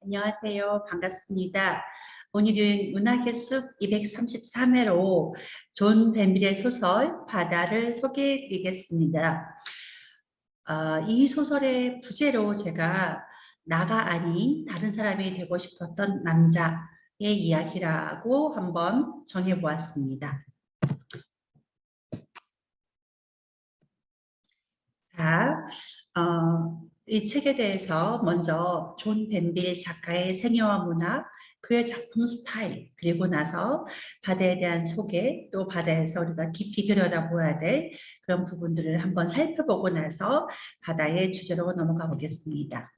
안녕하세요. 반갑습니다. 오늘은 문학의 숲 233회로 존 벤빌의 소설 바다를 소개해 드리겠습니다. 이 소설의 부제로 제가 나가 아닌 다른 사람이 되고 싶었던 남자의 이야기라고 한번 정해보았습니다. 자, 이 책에 대해서 먼저 존 벤빌 작가의 생애와 문학, 그의 작품 스타일, 그리고 나서 바다에 대한 소개, 또 바다에서 우리가 깊이 들여다보아야 될 그런 부분들을 한번 살펴보고 나서 바다의 주제로 넘어가 보겠습니다.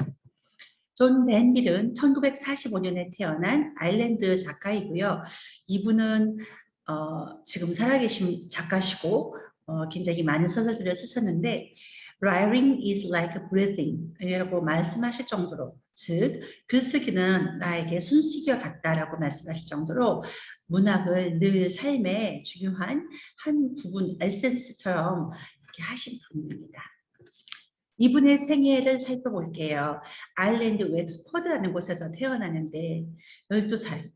존 벤빌은 1945년에 태어난 아일랜드 작가이고요. 이분은 지금 살아계신 작가시고 굉장히 많은 소설들을 쓰셨는데 Writing is like breathing 이라고 말씀하실 정도로, 즉 글쓰기는 나에게 숨쉬기와 같다라고 말씀하실 정도로 문학을 늘 삶의 중요한 한 부분, 에센스처럼 이렇게 하신 분입니다. 이분의 생애를 살펴볼게요. 아일랜드 웩스퍼드라는 곳에서 태어나는데 12살,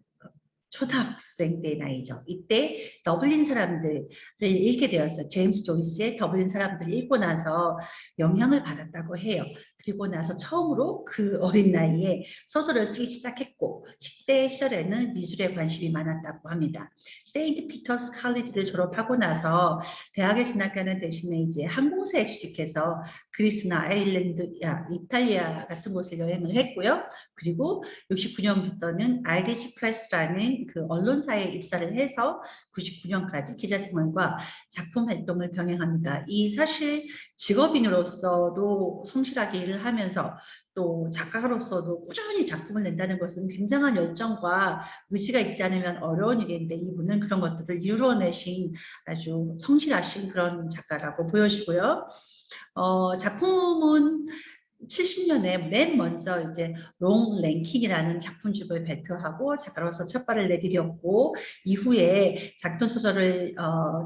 초등학생 때 나이죠. 이때 더블린 사람들을 읽게 되었어요. 제임스 조이스의 더블린 사람들을 읽고 나서 영향을 받았다고 해요. 그리고 나서 처음으로 그 어린 나이에 소설을 쓰기 시작했고 10대 시절에는 미술에 관심이 많았다고 합니다. 세인트 피터스 칼리지를 졸업하고 나서 대학에 진학하는 대신에 이제 항공사에 취직해서 그리스나 아일랜드, 이탈리아 같은 곳을 여행을 했고요. 그리고 69년부터는 아이리시 프레스라는 그 언론사에 입사를 해서 99년까지 기자 생활과 작품 활동을 병행합니다. 이 사실 직업인으로서도 성실하게 일을 하면서 또 작가로서도 꾸준히 작품을 낸다는 것은 굉장한 열정과 의지가 있지 않으면 어려운 일인데 이분은 그런 것들을 이루어내신 아주 성실하신 그런 작가라고 보여지고요. 작품은 70년에 맨 먼저 이제 롱 랭킹이라는 작품집을 발표하고 작가로서 첫 발을 내디뎠고 이후에 작품 소설을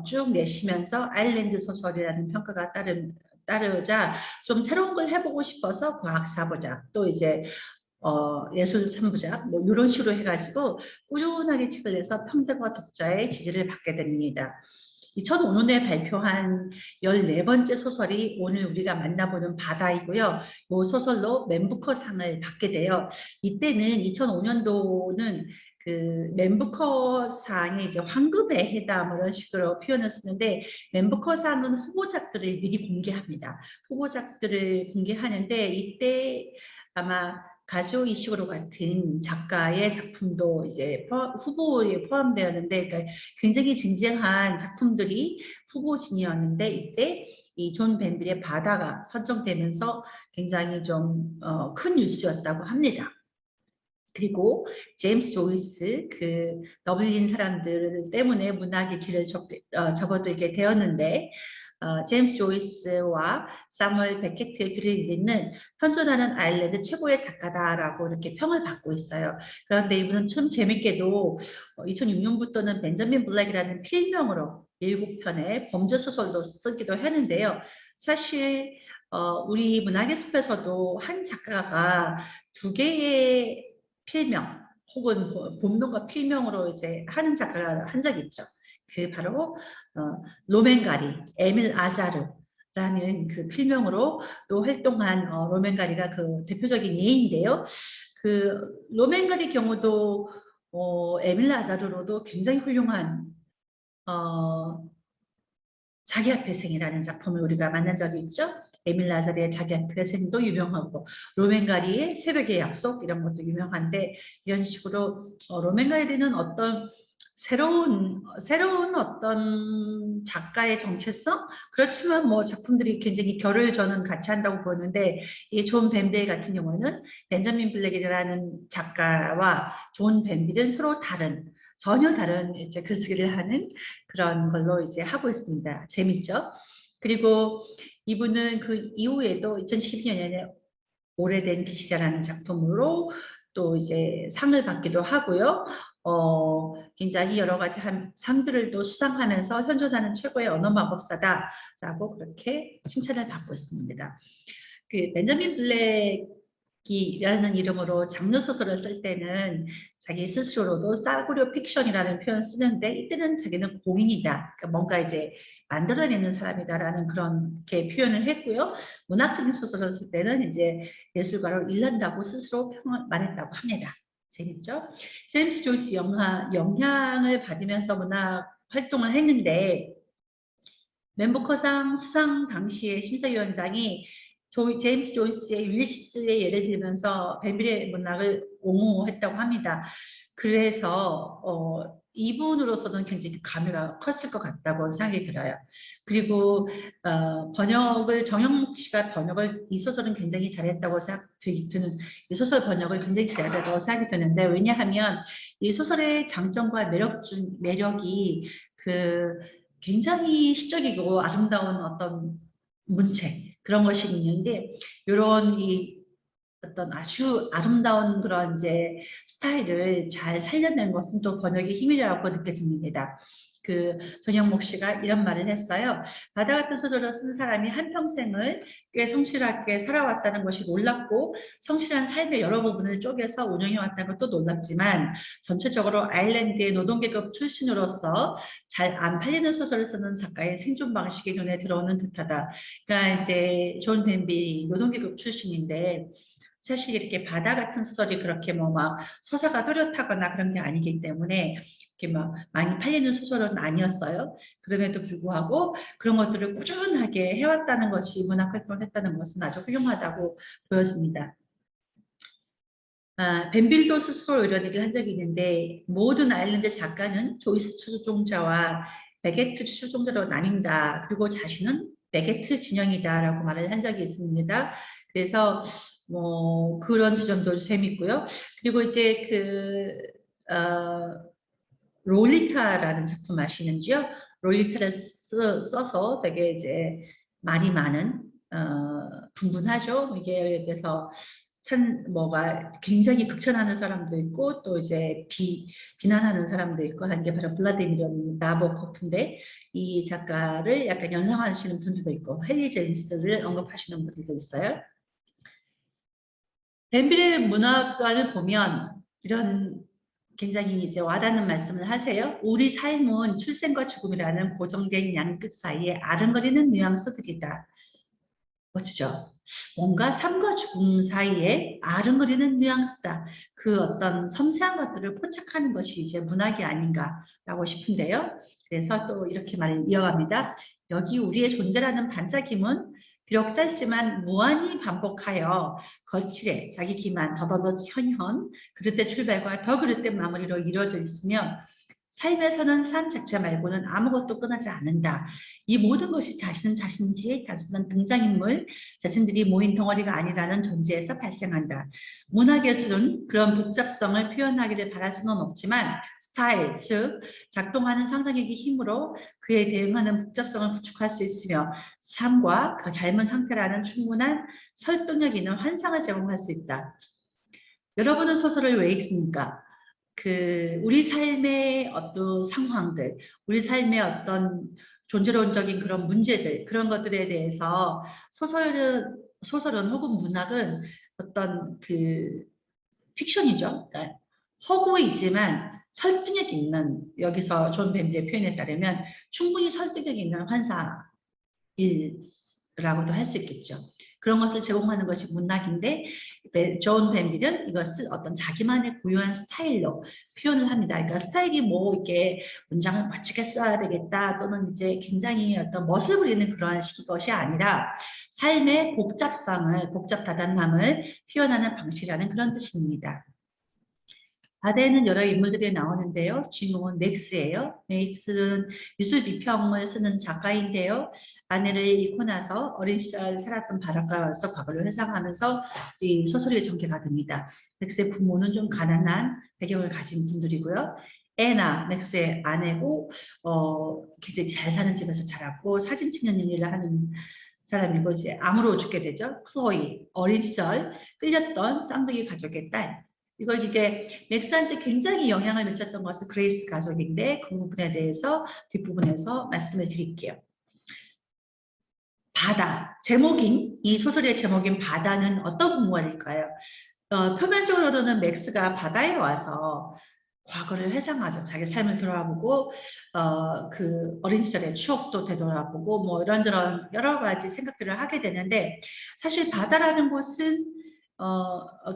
쭉 내시면서 아일랜드 소설이라는 평가가 따르자 좀 새로운 걸 해보고 싶어서 과학 4부작 또 이제 예술 3부작 뭐 이런 식으로 해가지고 꾸준하게 책을 내서 평들과 독자의 지지를 받게 됩니다. 2005년에 발표한 14번째 소설이 오늘 우리가 만나보는 바다이고요. 이 소설로 맨부커상을 받게 돼요. 이때는 2005년도는 그 맨부커상의 이제 황금의 해다 뭐 이런 식으로 표현을 쓰는데 맨부커상은 후보작들을 미리 공개합니다. 후보작들을 공개하는데 이때 아마 가조 이슈로 같은 작가의 작품도 이제 후보에 포함되었는데 그러니까 굉장히 쟁쟁한 작품들이 후보진이었는데 이때 이 존 벤빌의 바다가 선정되면서 굉장히 좀 큰 뉴스였다고 합니다. 그리고 제임스 조이스 그 더블린 사람들 때문에 문학의 길을 접어들게 되었는데 제임스 조이스와 사무엘 베케트의 뒤를 잇는 현존하는 아일랜드 최고의 작가다라고 이렇게 평을 받고 있어요. 그런데 이분은 참 재밌게도 2006년부터는 벤저민 블랙이라는 필명으로 7편의 범죄 소설도 쓰기도 했는데요. 사실 우리 문학의 숲에서도 한 작가가 2개의 필명 혹은 본명과 필명으로 이제 하는 작가가 한 적이 있죠. 그 바로 로맨가리, 에밀 아자르라는 그 필명으로 또 활동한 로맨가리가 그 대표적인 예인데요. 그 로맨가리 경우도 에밀 아자르로도 굉장히 훌륭한 자기 앞의 생이라는 작품을 우리가 만난 적이 있죠. 에밀 라자르의 자기 앞의 생도 유명하고 로맨가리의 새벽의 약속 이런 것도 유명한데 이런 식으로 로맨가리는 어떤 새로운 어떤 작가의 정체성 그렇지만 뭐 작품들이 굉장히 결을 저는 같이 한다고 보는데 이 존 벤빌 같은 경우는 벤저민 블랙이라는 작가와 존 벤빌은 서로 전혀 다른 이제 글쓰기를 하는 그런 걸로 이제 하고 있습니다. 재밌죠? 그리고 이분은 그 이후에도 2012년에 오래된 빛이라는 작품으로 또 이제 상을 받기도 하고요. 굉장히 여러 가지 상들을 또 수상하면서 현존하는 최고의 언어 마법사다라고 그렇게 칭찬을 받고 있습니다. 그 벤저민 블랙이 이라는 이름으로 장르 소설을 쓸 때는 자기 스스로도 싸구려 픽션이라는 표현 쓰는데 이때는 자기는 공인이다. 그러니까 뭔가 이제 만들어내는 사람이다라는 그런 게 표현을 했고요. 문학적인 소설을 쓸 때는 이제 예술가로 일한다고 스스로 말했다고 합니다. 재밌죠? 제임스 조이스 영향을 받으면서 문학 활동을 했는데 맨부커상 수상 당시의 심사위원장이 제임스 조이스의 율리시스의 예를 들면서 뱀빌의 문학을 옹호했다고 합니다. 그래서 이분으로서는 굉장히 감회가 컸을 것 같다고 생각이 들어요. 그리고 번역을 정영묵 씨가 번역을 이 소설은 굉장히 잘했다고 생각이 드는 이 소설 번역을 굉장히 잘했다고 생각이 드는데 왜냐하면 이 소설의 장점과 매력이 그 굉장히 시적이고 아름다운 어떤 문체 그런 것이 있는데 이런 이 어떤 아주 아름다운 그런 이제 스타일을 잘 살려낸 것은 또 번역의 힘이라고 느껴집니다. 전영목 씨가 이런 말을 했어요. 바다 같은 소설을 쓴 사람이 한평생을 꽤 성실하게 살아왔다는 것이 놀랍고 성실한 삶의 여러 부분을 쪼개서 운영해왔다는 것도 놀랍지만 전체적으로 아일랜드의 노동계급 출신으로서 잘 안 팔리는 소설을 쓰는 작가의 생존 방식이 눈에 들어오는 듯하다. 그러니까 이제 존 벤비 노동계급 출신인데 사실 이렇게 바다 같은 소설이 그렇게 뭐 막 서사가 뚜렷하거나 그런 게 아니기 때문에 이렇게 막 많이 팔리는 소설은 아니었어요. 그럼에도 불구하고 그런 것들을 꾸준하게 해왔다는 것이 문학 활동을 했다는 것은 아주 훌륭하다고 보여집니다. 벤빌도 스스로 이런 얘기를 한 적이 있는데 모든 아일랜드 작가는 조이스 추종자와 베게트 추종자로 나뉜다. 그리고 자신은 베게트 진영이다라고 말을 한 적이 있습니다. 그래서 뭐 그런 지점도 재밌고요. 그리고 이제 롤리타라는 작품 아시는지요? 롤리타를 써서 되게 이제 말이 많은 분분하죠. 이게 그래서 뭐가 굉장히 극찬하는 사람도 있고 또 이제 비난하는 사람도 있고 하는 게 바로 블라디미르 나보코프인데 이 작가를 약간 연상하시는 분들도 있고 헨리 제임스를 언급하시는 분들도 있어요. 벤빌의 문학관을 보면 이런 굉장히 이제 와닿는 말씀을 하세요. 우리 삶은 출생과 죽음이라는 고정된 양끝 사이에 아른거리는 뉘앙스들이다. 멋지죠? 뭔가 삶과 죽음 사이에 아른거리는 뉘앙스다. 그 어떤 섬세한 것들을 포착하는 것이 이제 문학이 아닌가라고 싶은데요. 그래서 또 이렇게 말을 이어갑니다. 여기 우리의 존재라는 반짝임은 비록 짧지만 무한히 반복하여 거칠에 자기 기만 더더덧 현현 그릇된 출발과 더 그릇된 마무리로 이루어져 있으며 삶에서는 삶 자체 말고는 아무것도 끝나지 않는다. 이 모든 것이 자신은 자신인지 단순한 등장인물, 자신들이 모인 덩어리가 아니라는 전제에서 발생한다. 문학예술은 그런 복잡성을 표현하기를 바랄 수는 없지만 스타일, 즉 작동하는 상상력의 힘으로 그에 대응하는 복잡성을 구축할 수 있으며 삶과 그 닮은 상태라는 충분한 설득력 있는 환상을 제공할 수 있다. 여러분은 소설을 왜 읽습니까? 우리 삶의 어떤 상황들, 우리 삶의 어떤 존재론적인 그런 문제들, 그런 것들에 대해서 소설은 혹은 문학은 어떤 픽션이죠. 그러니까 허구이지만 설득력 있는, 여기서 존 벤비의 표현에 따르면 충분히 설득력 있는 환상이라고도 할 수 있겠죠. 그런 것을 제공하는 것이 문학인데 존 벤빌은 이것을 어떤 자기만의 고유한 스타일로 표현을 합니다. 그러니까 스타일이 뭐 이렇게 문장을 멋지게 써야 되겠다 또는 이제 굉장히 어떤 멋을 부리는 그러한 식의 것이 아니라 삶의 복잡 다단함을 표현하는 방식이라는 그런 뜻입니다. 바다에는 여러 인물들이 나오는데요. 주인공은 맥스예요. 맥스는 미술 비평을 쓰는 작가인데요. 아내를 잃고 나서 어린 시절 살았던 바닷가에서 과거를 회상하면서 이 소설이 전개가 됩니다. 맥스의 부모는 좀 가난한 배경을 가진 분들이고요. 애나 맥스의 아내고 굉장히 잘 사는 집에서 자랐고 사진 찍는 일을 하는 사람이고 이제 암으로 죽게 되죠. 클로이 어린 시절 끌렸던 쌍둥이 가족의 딸. 이게 맥스한테 굉장히 영향을 미쳤던 것은 그레이스 가족인데 그 부분에 대해서 뒷부분에서 말씀을 드릴게요. 바다. 제목인, 이 소설의 제목인 바다는 어떤 문구일까요? 표면적으로는 맥스가 바다에 와서 과거를 회상하죠. 자기 삶을 돌아보고 그 어린 시절의 추억도 되돌아보고 뭐 이런저런 여러 가지 생각들을 하게 되는데 사실 바다라는 곳은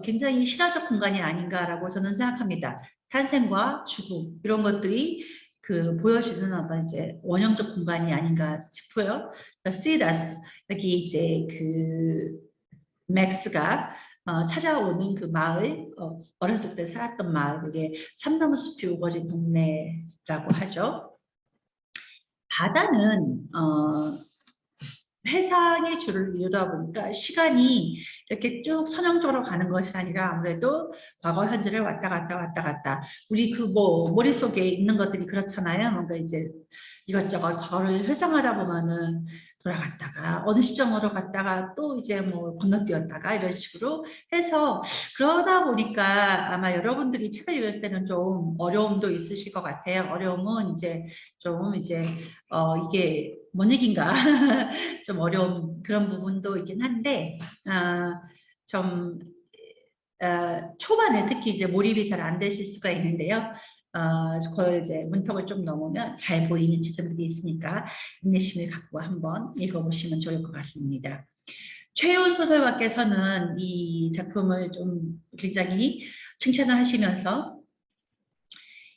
굉장히 신화적 공간이 아닌가라고 저는 생각합니다. 탄생과 죽음 이런 것들이 그 보여지는 어떤 이제 원형적 공간이 아닌가 싶어요. 시다스 여기 이제 그 맥스가 찾아오는 그 마을, 어렸을 때 살았던 마을, 그게 삼나무 숲이 우거진 동네라고 하죠. 바다는 회상의 줄을 이루다 보니까 시간이 이렇게 쭉 선형적으로 가는 것이 아니라 아무래도 과거 현재를 왔다 갔다 왔다 갔다 우리 그 뭐 머릿속에 있는 것들이 그렇잖아요. 뭔가 이제 이것저것 과거를 회상하다 보면은 돌아갔다가 어느 시점으로 갔다가 또 이제 뭐 건너뛰었다가 이런 식으로 해서 그러다 보니까 아마 여러분들이 책을 읽을 때는 좀 어려움도 있으실 것 같아요. 어려움은 이제 좀 이제 이게 뭔 얘기인가 좀 어려운 그런 부분도 있긴 한데 좀 초반에 특히 이제 몰입이 잘 안 되실 수가 있는데요. 그걸 이제 문턱을 좀 넘으면 잘 보이는 지점들이 있으니까 인내심을 갖고 한번 읽어보시면 좋을 것 같습니다. 최훈 소설가께서는 이 작품을 좀 굉장히 칭찬을 하시면서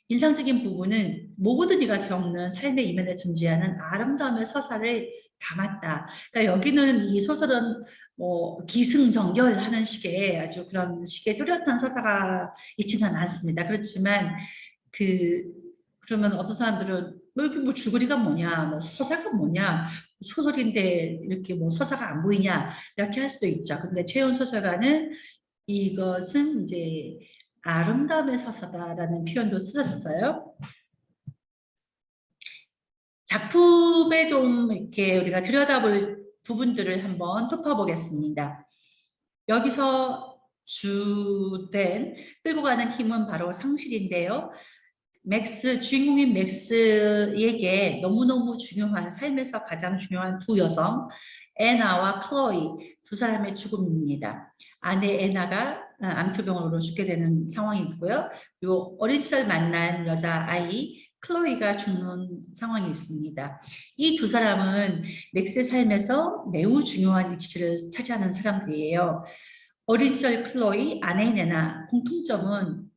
인상적인 부분은 모든 이가 겪는 삶의 이면에 존재하는 아름다움의 서사를 담았다. 그러니까 여기는 이 소설은 뭐 기승전결하는 식의 아주 그런 식의 뚜렷한 서사가 있지는 않습니다. 그렇지만 그러면 어떤 사람들은 뭐 여기 뭐 줄거리가 뭐냐, 뭐 서사가 뭐냐, 소설인데 이렇게 뭐 서사가 안 보이냐 이렇게 할 수도 있죠. 근데 최훈 소설가는 이것은 이제 아름다움의 서사다라는 표현도 쓰셨어요. 작품에 좀 이렇게 우리가 들여다볼 부분들을 한번 짚어보겠습니다. 여기서 주된 끌고 가는 힘은 바로 상실인데요. 주인공인 맥스에게 너무너무 중요한 삶에서 가장 중요한 두 여성, 애나와 클로이 두 사람의 죽음입니다. 아내 애나가 암투병으로 죽게 되는 상황이 있고요. 그리고 어린 시절 만난 여자아이 클로이가 죽는 상황이 있습니다. 이 두 사람은 맥스의 삶에서 매우 중요한 위치를 차지하는 사람들이에요. 어린 시절 클로이, 아내 애나 공통점은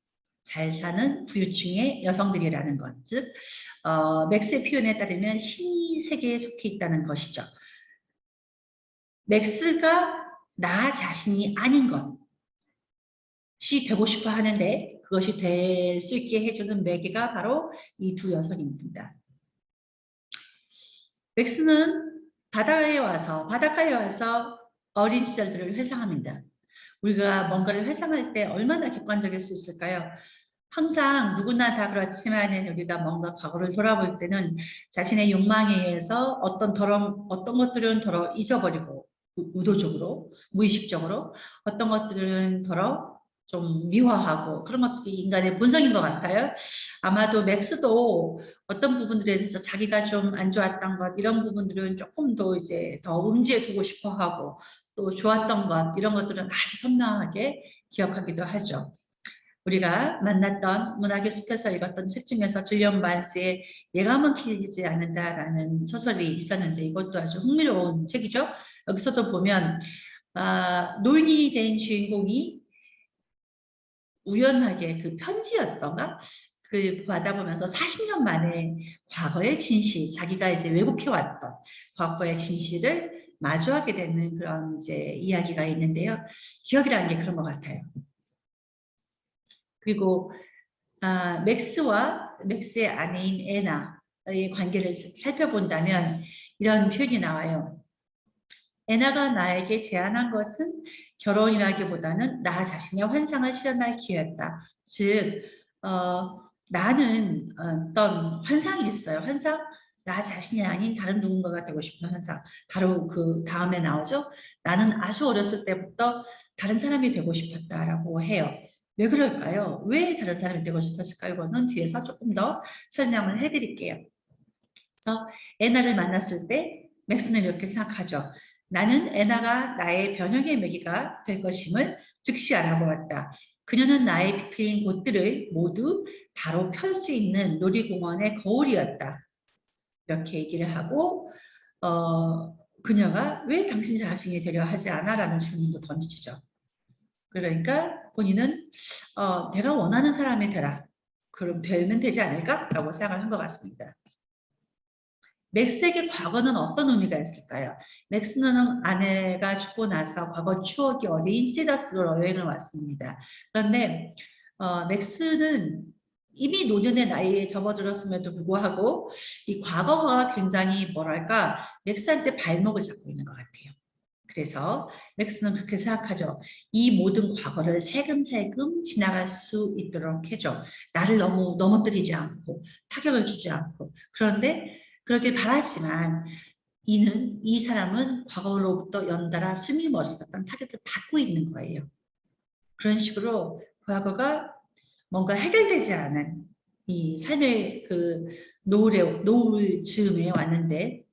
잘 사는 부유층의 여성들이라는 것, 즉 맥스의 표현에 따르면 신의 세계에 속해 있다는 것이죠. 맥스가 나 자신이 아닌 것이 되고 싶어 하는데 그것이 될 수 있게 해주는 매개가 바로 이 두 여성입니다. 맥스는 바다가에 와서 어린 시절들을 회상합니다. 우리가 뭔가를 회상할 때 얼마나 객관적일 수 있을까요? 항상 누구나 다 그렇지만 우리가 뭔가 과거를 돌아볼 때는 자신의 욕망에 의해서 어떤 것들은 잊어버리고 의도적으로 무의식적으로 어떤 것들은 좀 미화하고 그런 것들이 인간의 본성인 것 같아요. 아마도 맥스도 어떤 부분들에 대해서 자기가 좀 안 좋았던 것 이런 부분들은 조금 더 이제 더 음지에 두고 싶어 하고 또 좋았던 것 이런 것들은 아주 선명하게 기억하기도 하죠. 우리가 만났던 문학의 숲에서 읽었던 책 중에서 줄리언 반스의 예감은 틀리지 않는다라는 소설이 있었는데 이것도 아주 흥미로운 책이죠. 여기서도 보면 노인이 된 주인공이 우연하게 그 편지였던가 그 받아보면서 40년 만에 과거의 진실, 자기가 이제 왜곡해왔던 과거의 진실을 마주하게 되는 그런 이제 이야기가 있는데요. 기억이라는 게 그런 것 같아요. 그리고 맥스와 맥스의 아내인 애나의 관계를 살펴본다면 이런 표현이 나와요. 애나가 나에게 제안한 것은 결혼이라기보다는 나 자신의 환상을 실현할 기회였다. 즉 나는 어떤 환상이 있어요. 환상? 나 자신이 아닌 다른 누군가가 되고 싶은 환상. 바로 그 다음에 나오죠. 나는 아주 어렸을 때부터 다른 사람이 되고 싶었다라고 해요. 왜 그럴까요? 왜 다른 사람이 되고 싶었을까요? 이거는 뒤에서 조금 더 설명을 해드릴게요. 그래서 애나를 만났을 때 맥스는 이렇게 생각하죠. 나는 애나가 나의 변형의 매개가 될 것임을 즉시 알아보았다. 그녀는 나의 비틀린 곳들을 모두 바로 펼 수 있는 놀이공원의 거울이었다. 이렇게 얘기를 하고 그녀가 왜 당신 자신이 되려 하지 않아? 라는 질문도 던지죠. 그러니까 본인은 내가 원하는 사람이 되라. 그럼 되면 되지 않을까? 라고 생각을 한 것 같습니다. 맥스에게 과거는 어떤 의미가 있을까요? 맥스는 아내가 죽고 나서 과거 추억이 어린 시더스로 여행을 왔습니다. 그런데 맥스는 이미 노년의 나이에 접어들었음에도 불구하고 이 과거가 굉장히 뭐랄까 맥스한테 발목을 잡고 있는 것 같아요. 그래서 맥스는 그렇게 생각하죠. 이 모든 과거를 세금세금 지나갈 수 있도록 해줘. 나를 너무 넘어뜨리지 않고 타격을 주지 않고. 그런데 그러길 바랐지만 이 사람은 과거로부터 연달아 숨이 멎었던 타격을 받고 있는 거예요. 그런 식으로 과거가 뭔가 해결되지 않은 이 삶의 그 노을 즈음에 왔는데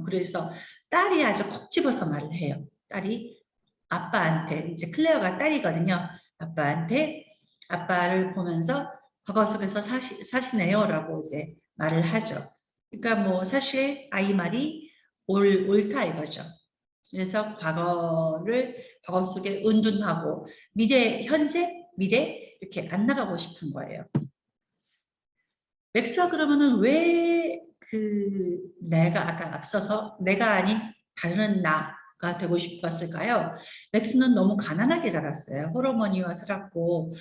그래서 딸이 아주 콕 집어서 말을 해요. 딸이 아빠한테 이제 클레어가 딸이거든요. 아빠를 보면서 과거 속에서 사시네요라고 이제 말을 하죠. 그러니까 뭐 사실 아이 말이 옳다 이거죠. 그래서 과거 속에 은둔하고 현재, 미래 이렇게 안 나가고 싶은 거예요. 맥스가 그러면은 왜 내가 아까 앞서서 내가 아닌 다른 나가 되고 싶었을까요? 맥스는 너무 가난하게 자랐어요. 홀어머니와 살았고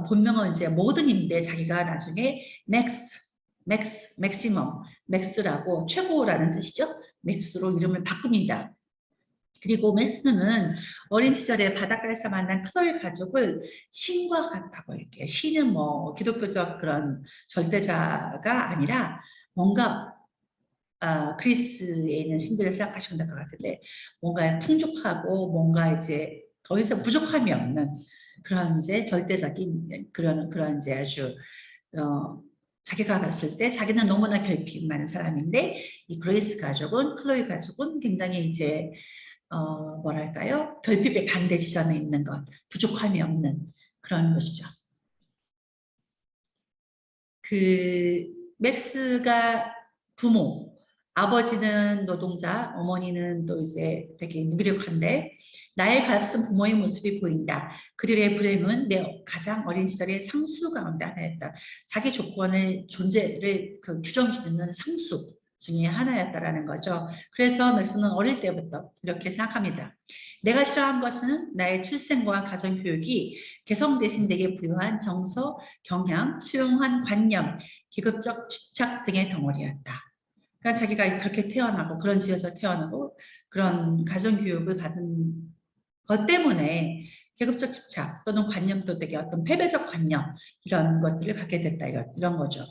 본명은 이제 모든인데 자기가 나중에 맥스라고 최고라는 뜻이죠. 맥스로 이름을 바꿉니다. 그리고 맥스는 어린 시절에 바닷가에서 만난 클로이 가족을 신과 같다고 이렇게 신은 뭐 기독교적 그런 절대자가 아니라 뭔가 그리스에 있는 신들을 생각하시면 될 것 같은데 뭔가 풍족하고 뭔가 이제 더 이상 부족함이 없는 그런 이제 절대적인 그런 이제 아주 자기가 봤을 때 자기는 너무나 결핍 많은 사람인데 이 그레이스 가족은 클로이 가족은 굉장히 이제 뭐랄까요? 결핍의 반대 지점에 있는 것, 부족함이 없는 그런 것이죠. 맥스가 부모, 아버지는 노동자, 어머니는 또 이제 되게 무기력한데 나의 가엾은 부모의 모습이 보인다. 그들의 불행은 내 가장 어린 시절의 상수 가운데 하나였다. 자기 존재를 규정짓는 상수 중에 하나였다라는 거죠. 그래서 맥스는 어릴 때부터 이렇게 생각합니다. 내가 싫어한 것은 나의 출생과 가정교육이 개성 대신 내게 부여한 정서, 경향, 수용한 관념, 계급적 집착 등의 덩어리였다. 그러니까 자기가 그렇게 태어나고 그런 지에서 태어나고 그런 가정교육을 받은 것 때문에 계급적 집착 또는 관념도 되게 어떤 패배적 관념 이런 것들을 갖게 됐다 이런 거죠.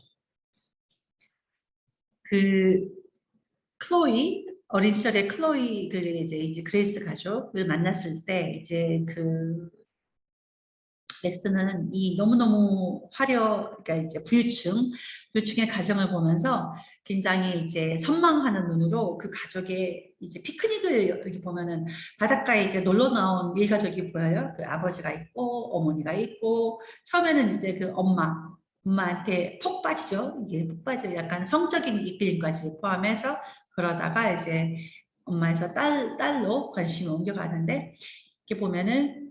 클로이 어린 시절에 클로이를 이제 그레이스 가족을 만났을 때 이제 맥스는 이 너무너무 그러니까 이제 부유층의 가정을 보면서 굉장히 이제 선망하는 눈으로 그 가족의 이제 피크닉을 이렇게 보면은 바닷가에 이제 놀러 나온 일가족이 보여요. 그 아버지가 있고 어머니가 있고 처음에는 이제 그 엄마한테 폭 빠지죠. 이게 폭 빠져 약간 성적인 이끌림까지 포함해서 그러다가 이제 엄마에서 딸로 관심을 옮겨가는데 이렇게 보면은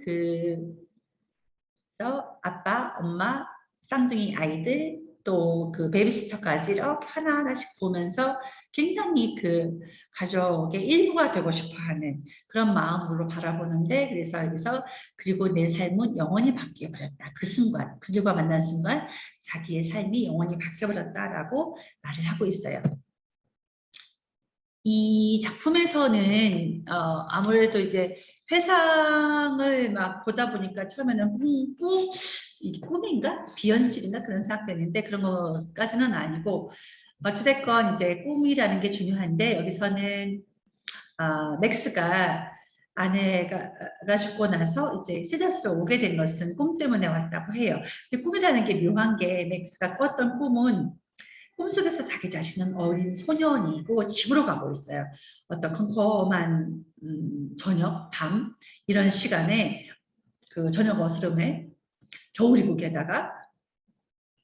그래서 아빠, 엄마, 쌍둥이 아이들 또 그 베이비시터까지 이렇게 하나하나씩 보면서 굉장히 그 가족의 일부가 되고 싶어하는 그런 마음으로 바라보는데 그래서 여기서 그리고 내 삶은 영원히 바뀌어버렸다. 그 순간 그들과 만난 순간 자기의 삶이 영원히 바뀌어버렸다라고 말을 하고 있어요. 이 작품에서는 아무래도 이제 회상을 막 보다 보니까 처음에는 이게 꿈인가? 비현실인가? 그런 생각되는데 그런 것까지는 아니고 어찌됐건 이제 꿈이라는 게 중요한데 여기서는 맥스가 아내가 죽고 나서 이제 시더스로 오게 된 것은 꿈 때문에 왔다고 해요. 근데 꿈이라는 게 묘한 게 맥스가 꿨던 꿈속에서 자기 자신은 어린 소년이고 집으로 가고 있어요. 어떤 컴컴한 저녁, 밤 이런 시간에 그 저녁 어스름에 겨울이국에다가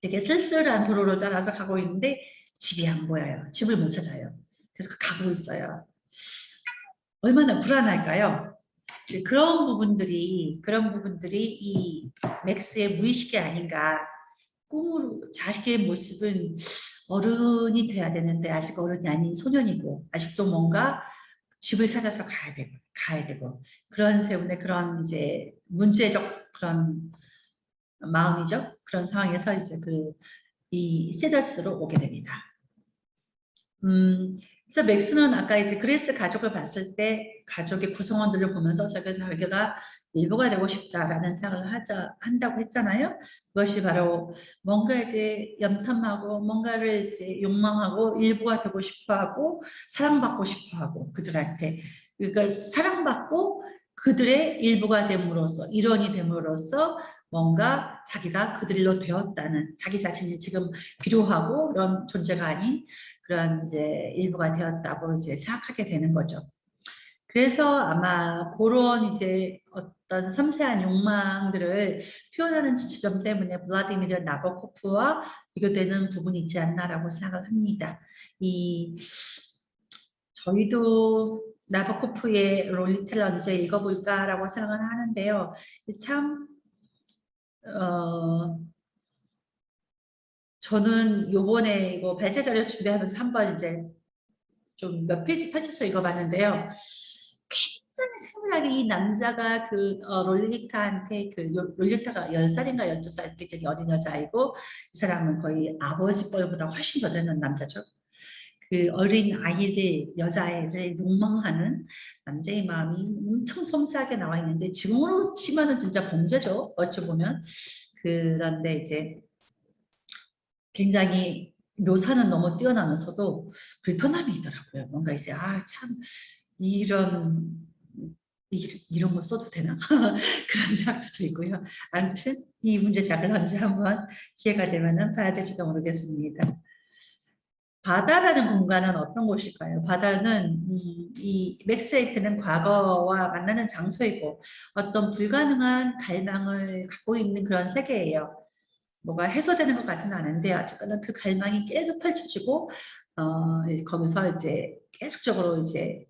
되게 쓸쓸한 도로를 따라서 가고 있는데 집이 안 보여요. 집을 못 찾아요. 그래서 가고 있어요. 얼마나 불안할까요? 그런 부분들이 이 맥스의 무의식이 아닌가. 꿈으로 자식의 모습은 어른이 돼야 되는데 아직 어른이 아닌 소년이고 아직도 뭔가 집을 찾아서 가야 되고 그런 세운의 그런 이제 문제적 그런 마음이죠. 그런 상황에서 이제 이 세더스로 오게 됩니다. 그래서 맥스는 아까 이제 그리스 가족을 봤을 때 가족의 구성원들을 보면서 자기가 일부가 되고 싶다라는 생각을 한다고 했잖아요. 그것이 바로 뭔가 이제 염탐하고 뭔가를 이제 욕망하고 일부가 되고 싶어하고 사랑받고 싶어하고 그들한테 그러니까 사랑받고 그들의 일부가 됨으로써 일원이 됨으로써 뭔가 자기가 그들로 되었다는 자기 자신이 지금 필요하고 그런 존재가 아닌 그런 이제 일부가 되었다고 이제 생각하게 되는 거죠. 그래서 아마 그런 이제 어떤 섬세한 욕망들을 표현하는 지점 때문에 블라디미르 나보코프와 비교되는 부분이 있지 않나라고 생각을 합니다. 저희도 나보코프의 롤리텔러 이제 읽어볼까라고 생각을 하는데요. 참 저는 요번에 이거 발제 자료 준비하면서 한번 이제 좀 몇 페이지 펼쳐서 읽어봤는데요. 굉장히 세밀하게 이 남자가 롤리타한테 롤리타가 10살인가 12살 때 어린 여자이고 이 사람은 거의 아버지 뻘보다 훨씬 더 되는 남자죠. 그 어린 아이를 여자아이를 욕망하는 남자의 마음이 엄청 섬세하게 나와 있는데 지금으로 치면은 진짜 범죄죠. 어찌 보면. 그런데 이제 굉장히 묘사는 너무 뛰어나면서도 불편함이 있더라고요. 뭔가 이제 참 이런 거 써도 되나 그런 생각도 들고요. 아무튼 이 문제작을 언제 한번 기회가 되면은 봐야 될지도 모르겠습니다. 바다라는 공간은 어떤 곳일까요? 바다는 이 맥스에이트는 과거와 만나는 장소이고 어떤 불가능한 갈망을 갖고 있는 그런 세계예요. 뭐가 해소되는 것 같지는 않은데 어쨌거나 그 갈망이 계속 펼쳐지고 거기서 이제 계속적으로 이제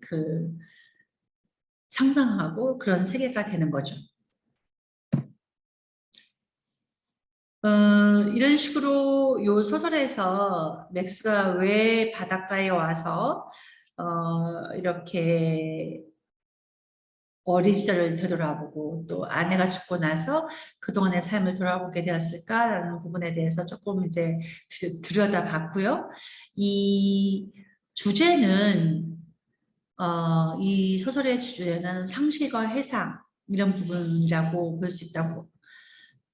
상상하고 그런 세계가 되는 거죠. 이런 식으로 요 소설에서 맥스가 왜 바닷가에 와서 이렇게 어린 시절을 되돌아보고 또 아내가 죽고 나서 그동안의 삶을 돌아보게 되었을까라는 부분에 대해서 조금 이제 들여다봤고요. 이 주제는 이 소설의 주제는 상실과 회상 이런 부분이라고 볼 수 있다고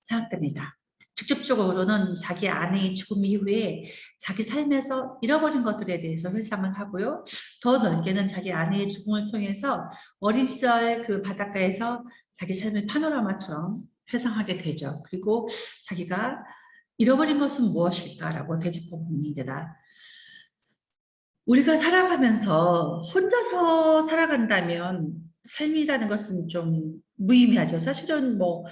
생각됩니다. 직접적으로는 자기 아내의 죽음 이후에 자기 삶에서 잃어버린 것들에 대해서 회상을 하고요. 더 넓게는 자기 아내의 죽음을 통해서 어린 시절 그 바닷가에서 자기 삶을 파노라마처럼 회상하게 되죠. 그리고 자기가 잃어버린 것은 무엇일까라고 되짚어 봅니다. 우리가 살아가면서 혼자서 살아간다면 삶이라는 것은 좀 무의미하죠. 사실은 뭐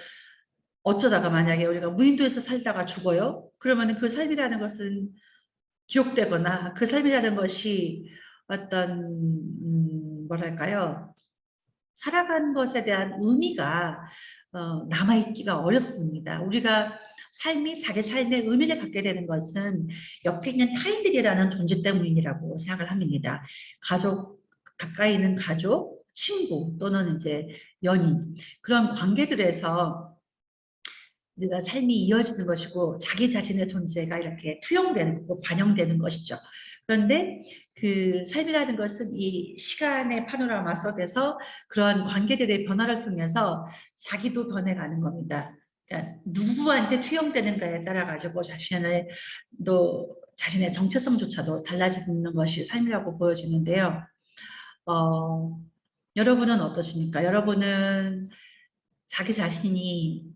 어쩌다가 만약에 우리가 무인도에서 살다가 죽어요. 그러면 그 삶이라는 것은 기록되거나 그 삶이라는 것이 어떤 뭐랄까요. 살아간 것에 대한 의미가 남아있기가 어렵습니다. 우리가 삶이 자기 삶의 의미를 갖게 되는 것은 옆에 있는 타인들이라는 존재 때문이라고 생각을 합니다. 가까이 있는 가족, 친구 또는 이제 연인 그런 관계들에서 우리가 삶이 이어지는 것이고 자기 자신의 존재가 이렇게 투영되는 거고 반영되는 것이죠. 그런데 그 삶이라는 것은 이 시간의 파노라마 속에서 그런 관계들의 변화를 통해서 자기도 변해가는 겁니다. 그러니까 누구한테 투영되는가에 따라 가지고 자신의 정체성조차도 달라지는 것이 삶이라고 보여지는데요. 여러분은 어떠십니까? 여러분은 자기 자신이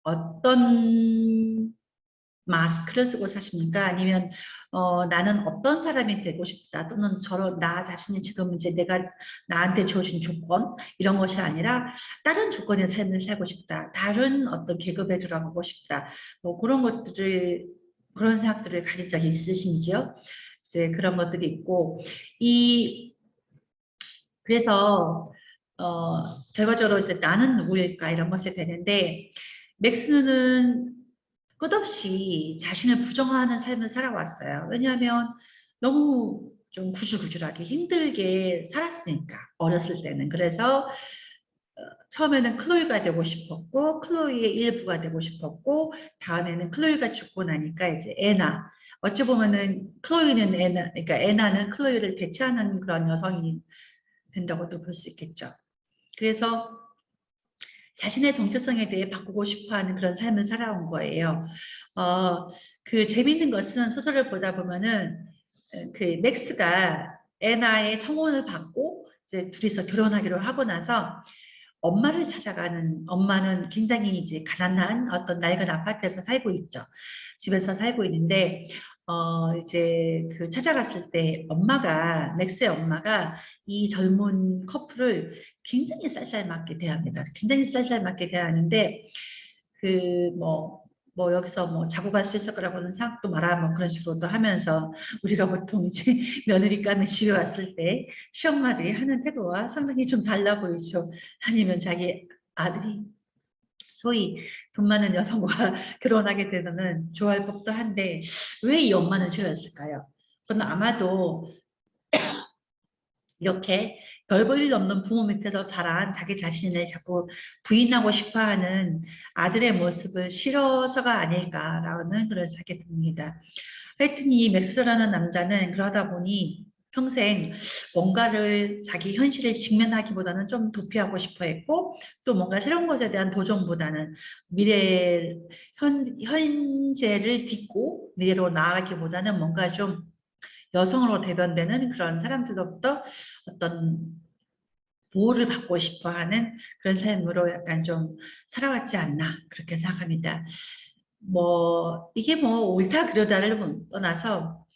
어떤 마스크를 쓰고 사십니까? 아니면 나는 어떤 사람이 되고 싶다 또는 나 자신이 지금 이제 내가 나한테 주어진 조건 이런 것이 아니라 다른 조건의 삶을 살고 싶다. 다른 어떤 계급에 들어가고 싶다. 뭐 그런 것들을 그런 생각들을 가진 적이 있으신지요? 이제 그런 것들이 있고 그래서 결과적으로 이제 나는 누구일까 이런 것이 되는데 맥스는 끝없이 자신을 부정하는 삶을 살아왔어요. 왜냐하면 너무 좀 구질구질하게 힘들게 살았으니까 어렸을 때는. 그래서 처음에는 클로이가 되고 싶었고 클로이의 일부가 되고 싶었고 다음에는 클로이가 죽고 나니까 이제 애나 어찌 보면은 클로이는 애나 그러니까 애나는 클로이를 대체하는 그런 여성이 된다고도 볼 수 있겠죠. 그래서 자신의 정체성에 대해 바꾸고 싶어하는 그런 삶을 살아온 거예요. 그 재밌는 것은 소설을 보다 보면은 그 맥스가 애나의 청혼을 받고 이제 둘이서 결혼하기로 하고 나서 엄마를 찾아가는 엄마는 굉장히 이제 가난한 어떤 낡은 아파트에서 살고 있죠. 집에서 살고 있는데 이제 그 찾아갔을 때 맥스의 엄마가 이 젊은 커플을 굉장히 쌀쌀맞게 대합니다. 굉장히 쌀쌀맞게 대하는데 뭐 여기서 뭐 자고 갈 수 있을 거라고는 생각도 마라 뭐 그런 식으로도 하면서 우리가 보통 이제 며느리감에 집에 왔을 때 시엄마들이 하는 태도와 상당히 좀 달라 보이죠. 아니면 자기 아들이 소위 돈 많은 여성과 결혼하게 되면은 좋아할 법도 한데 왜 이 엄마는 싫어했을까요? 그건 아마도 이렇게 별 볼 일 없는 부모 밑에서 자란 자기 자신을 자꾸 부인하고 싶어하는 아들의 모습을 싫어서가 아닐까라는 그런 생각이 듭니다. 하여튼 이 맥스라는 남자는 그러다 보니 평생 뭔가를 자기 현실을 직면하기보다는 좀 도피하고 싶어 했고 또 뭔가 새로운 것에 대한 도전보다는 현재를 딛고 미래로 나아가기보다는 뭔가 좀 여성으로 대변되는 그런 사람들로부터 어떤 보호를 받고 싶어 하는 그런 삶으로 약간 좀 살아왔지 않나 그렇게 생각합니다. 뭐 이게 뭐 옳다 그르다를 떠나서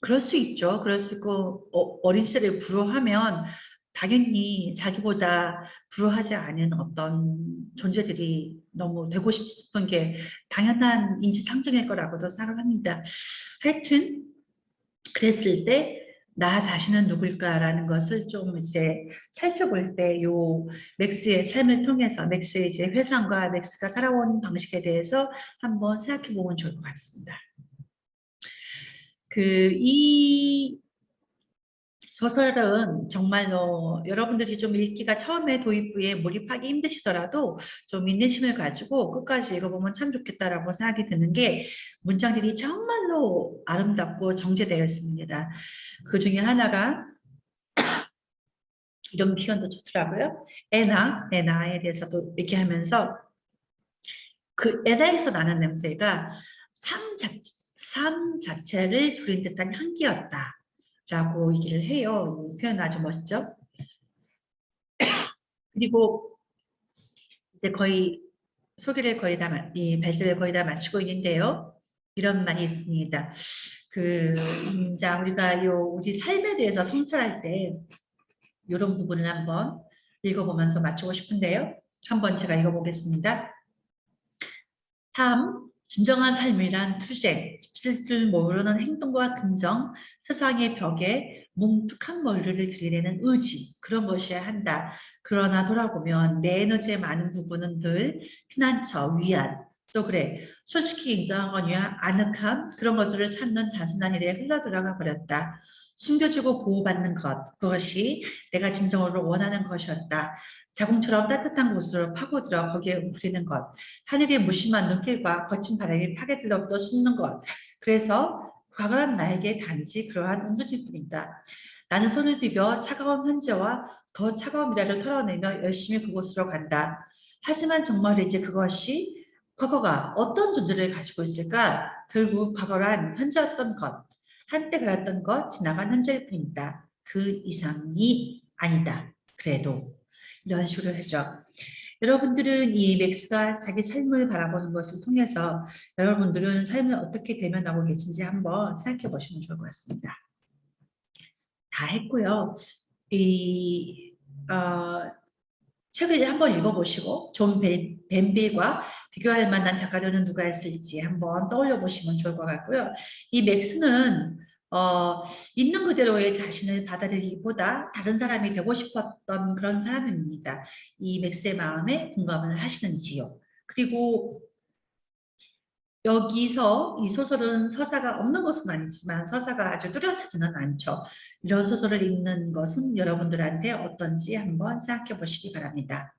그럴 수 있죠. 그럴 수 있고 어린 시절에 불효하면 당연히 자기보다 불효하지 않은 어떤 존재들이 너무 되고 싶은 게 당연한 인지상정일 거라고도 생각합니다. 하여튼 그랬을 때 나 자신은 누굴까라는 것을 좀 이제 살펴볼 때 요 맥스의 삶을 통해서 맥스의 이제 회상과 맥스가 살아온 방식에 대해서 한번 생각해 보면 좋을 것 같습니다. 이 소설은 정말로 여러분들이 좀 읽기가 처음에 도입부에 몰입하기 힘드시더라도 좀 인내심을 가지고 끝까지 읽어보면 참 좋겠다라고 생각이 드는 게 문장들이 정말로 아름답고 정제되어 있습니다. 그 중에 하나가 이런 표현도 좋더라고요. 에나에 대해서도 얘기하면서 그 에나에서 나는 냄새가 삶 자체를 졸인 듯한 향기였다. 라고 얘기를 해요. 이 표현 아주 멋있죠? 그리고 이제 거의 소개를 거의 다, 이 발제를 거의 다 마치고 있는데요. 이런 말이 있습니다. 자, 우리가 우리 삶에 대해서 성찰할 때 이런 부분을 한번 읽어보면서 마치고 싶은데요. 한번 제가 읽어보겠습니다. 진정한 삶이란 투쟁, 질줄 모르는 행동과 긍정, 세상의 벽에 뭉툭한 머리를 들이대는 의지, 그런 것이어야 한다. 그러나 돌아보면 내 에너지의 많은 부분은 늘 피난처, 위안, 또 그래, 솔직히 인정하거니와 아늑함, 그런 것들을 찾는 단순한 일에 흘러들어가 버렸다. 숨겨주고 보호받는 것, 그것이 내가 진정으로 원하는 것이었다. 자궁처럼 따뜻한 곳으로 파고들어 거기에 웅크리는 것, 하늘의 무심한 눈길과 거친 바람이 파괴들로부터 숨는 것. 그래서 과거란 나에게 단지 그러한 온전일 뿐이다. 나는 손을 비벼 차가운 현재와 더 차가운 미래를 털어내며 열심히 그곳으로 간다. 하지만 정말이지 그것이 과거가 어떤 존재를 가지고 있을까? 결국 과거란 현재였던 것, 한때 그랬던 것, 지나간 현재일 뿐이다. 그 이상이 아니다. 그래도 이런 식으로 하죠. 여러분들은 이 맥스가 자기 삶을 바라보는 것을 통해서 여러분들은 삶을 어떻게 대면하고 계신지 한번 생각해 보시면 좋을 것 같습니다. 다 했고요. 이 책을 한번 읽어보시고 존 벤빌과 비교할 만한 작가들은 누가 있을지 한번 떠올려 보시면 좋을 것 같고요. 이 맥스는 있는 그대로의 자신을 받아들이기보다 다른 사람이 되고 싶었던 그런 사람입니다. 이 맥스의 마음에 공감을 하시는지요? 그리고 여기서 이 소설은 서사가 없는 것은 아니지만 서사가 아주 뚜렷하지는 않죠. 이런 소설을 읽는 것은 여러분들한테 어떤지 한번 생각해 보시기 바랍니다.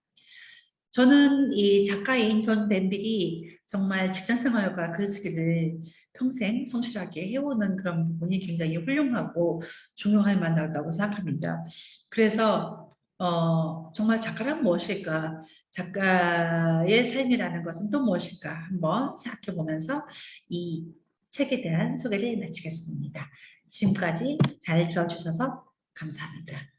저는 이 작가인 존 벤빌이 정말 직장생활과 글쓰기를 평생 성실하게 해오는 그런 부분이 굉장히 훌륭하고 존경할 만하다고 생각합니다. 그래서 정말 작가란 무엇일까? 작가의 삶이라는 것은 또 무엇일까? 한번 생각해 보면서 이 책에 대한 소개를 마치겠습니다. 지금까지 잘 들어주셔서 감사합니다.